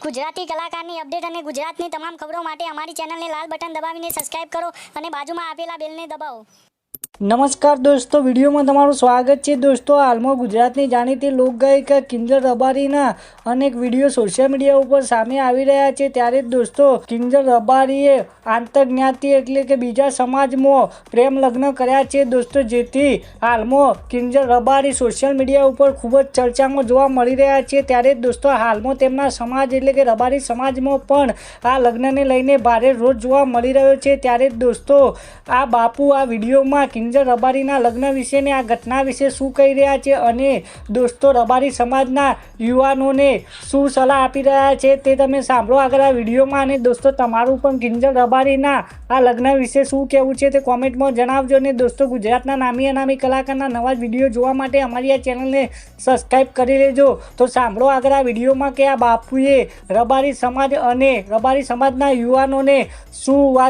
Gujarati કલાકારની update અને ગુજરાતની તમામ ખબરો માટે અમારી ચેનલને લાલ બટન દબાવીને સબસ્ક્રાઇબ કરો અને બાજુમાં આપેલા બેલને દબાવો। નમસ્કાર દોસ્તો, વિડીયોમાં તમારું સ્વાગત છે। દોસ્તો, હાલમાં ગુજરાતની જાણીતી લોકગાયિકા કિંજલ રબારીના અનેક વિડીયો સોશિયલ મીડિયા ઉપર સામે આવી રહ્યા છે। ત્યારે દોસ્તો, કિંજલ રબારીએ આંતરજ્ઞાતિ એટલે કે બીજા સમાજમાં પ્રેમ લગ્ન કર્યા છે દોસ્તો, જેથી હાલમાં કિંજલ રબારી સોશિયલ મીડિયા ઉપર ખૂબ જ ચર્ચામાં જોવા મળી રહ્યા છે। ત્યારે દોસ્તો, હાલમાં તેમના સમાજ એટલે કે રબારી સમાજમાં પણ આ લગ્નને લઈને ભારે રોષ જોવા મળી રહ્યો છે। ત્યારે દોસ્તો, આ બાપુ આ વિડીયોમાં કિંજલ રબારીના લગ્ન વિશેની આ ઘટના વિશે શું કહી રહ્યા છે અને દોસ્તો રબારી સમાજના યુવાનોને શું સલાહ આપી રહ્યા છે તે તમે સાંભળો આગળ આ વિડીયોમાં। અને દોસ્તો, તમારું પણ કિંજલ રબારીના આ લગ્ન વિશે શું કહેવું છે તે કોમેન્ટમાં જણાવજો। અને દોસ્તો, ગુજરાતના નામી અનામી કલાકારના નવા જ વિડીયો જોવા માટે અમારી આ ચેનલને સબસ્ક્રાઈબ કરી લેજો। તો સાંભળો આગળ આ વિડીયોમાં કે આ બાપુએ રબારી સમાજ અને રબારી સમાજના યુવાનોને શું વાત